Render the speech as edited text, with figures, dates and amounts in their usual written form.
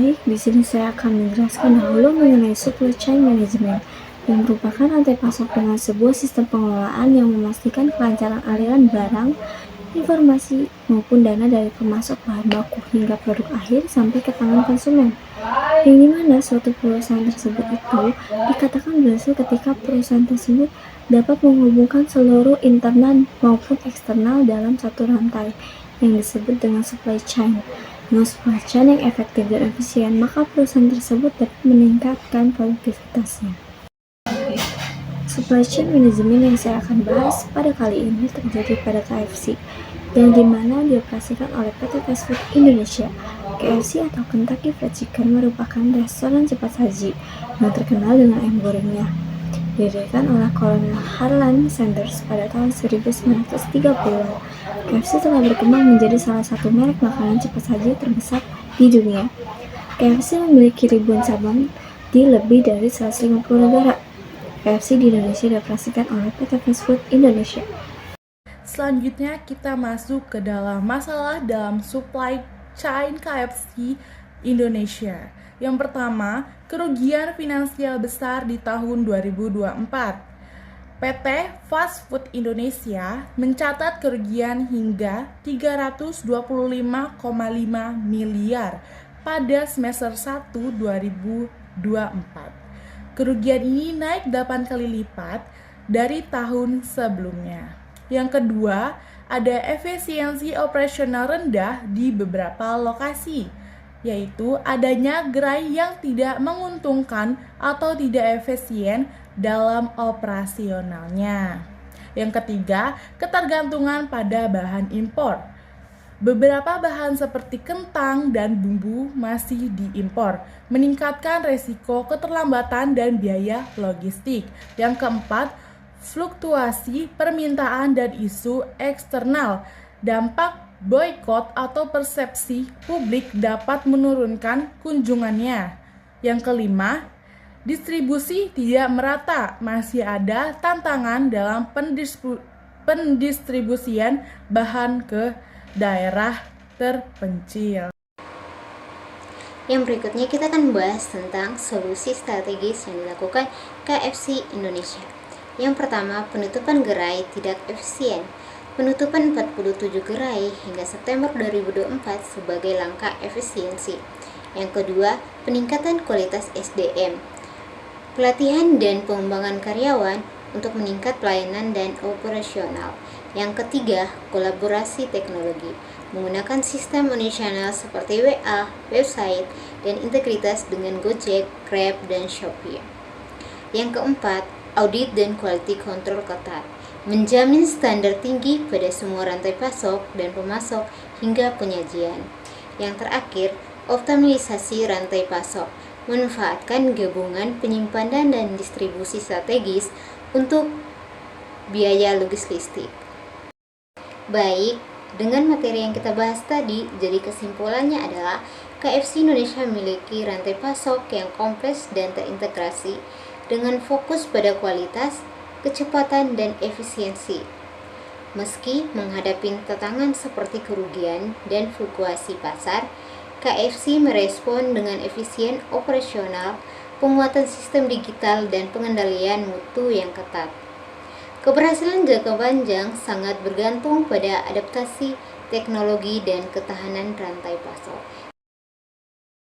Baik, di sini saya akan menjelaskan dahulu mengenai supply chain management, yang merupakan rantai pasok dengan sebuah sistem pengelolaan yang memastikan kelancaran aliran barang, informasi, maupun dana dari pemasok bahan baku hingga produk akhir sampai ke tangan konsumen. Yang dimana suatu perusahaan tersebut itu dikatakan berhasil ketika perusahaan tersebut dapat menghubungkan seluruh internal maupun eksternal dalam satu rantai yang disebut dengan supply chain. Dengan supply chain yang efektif dan efisien, maka perusahaan tersebut dapat meningkatkan produktivitasnya. Supply chain management yang saya akan bahas pada kali ini terjadi pada KFC, yang dimana dioperasikan oleh PT Fast Food Indonesia. KFC atau Kentucky Fried Chicken merupakan restoran cepat saji yang terkenal dengan ayam gorengnya. Didirikan oleh Kolonel Harlan Sanders pada tahun 1930-an, KFC telah berkembang menjadi salah satu merek makanan cepat saji terbesar di dunia. KFC memiliki ribuan cabang di lebih dari 150 negara. KFC di Indonesia dioperasikan oleh PT Fast Food Indonesia. Selanjutnya kita masuk ke dalam masalah dalam supply chain KFC Indonesia. Yang pertama, kerugian finansial besar di tahun 2024. PT Fast Food Indonesia mencatat kerugian hingga 325,5 miliar pada semester 1 2024. Kerugian ini naik 8 kali lipat dari tahun sebelumnya. Yang kedua, ada efisiensi operasional rendah di beberapa lokasi, yaitu adanya gerai yang tidak menguntungkan atau tidak efisien dalam operasionalnya. Yang ketiga, ketergantungan pada bahan impor. Beberapa bahan seperti kentang dan bumbu masih diimpor, meningkatkan resiko keterlambatan dan biaya logistik. Yang keempat, fluktuasi permintaan dan isu eksternal. Dampak boikot atau persepsi publik dapat menurunkan kunjungannya. Yang kelima, distribusi tidak merata. Masih ada tantangan dalam pendistribusian bahan ke daerah terpencil. Yang berikutnya kita akan membahas tentang solusi strategis yang dilakukan KFC Indonesia. Yang pertama, penutupan gerai tidak efisien. Penutupan 47 gerai hingga September 2024 sebagai langkah efisiensi. Yang kedua, peningkatan kualitas SDM. Pelatihan dan pengembangan karyawan untuk meningkat pelayanan dan operasional. Yang ketiga, kolaborasi teknologi. Menggunakan sistem omnichannel seperti WA, website, dan integritas dengan Gojek, Grab, dan Shopee. Yang keempat, audit dan quality control ketat. Menjamin standar tinggi pada semua rantai pasok dan pemasok hingga penyajian. Yang terakhir, optimalisasi rantai pasok. Memanfaatkan gabungan penyimpanan dan distribusi strategis untuk biaya logistik. Baik, dengan materi yang kita bahas tadi, jadi kesimpulannya adalah KFC Indonesia memiliki rantai pasok yang kompleks dan terintegrasi dengan fokus pada kualitas, kecepatan, dan efisiensi. Meski menghadapi tantangan seperti kerugian dan fluktuasi pasar, KFC merespon dengan efisien operasional, penguatan sistem digital, dan pengendalian mutu yang ketat. Keberhasilan jangka panjang sangat bergantung pada adaptasi teknologi dan ketahanan rantai pasok.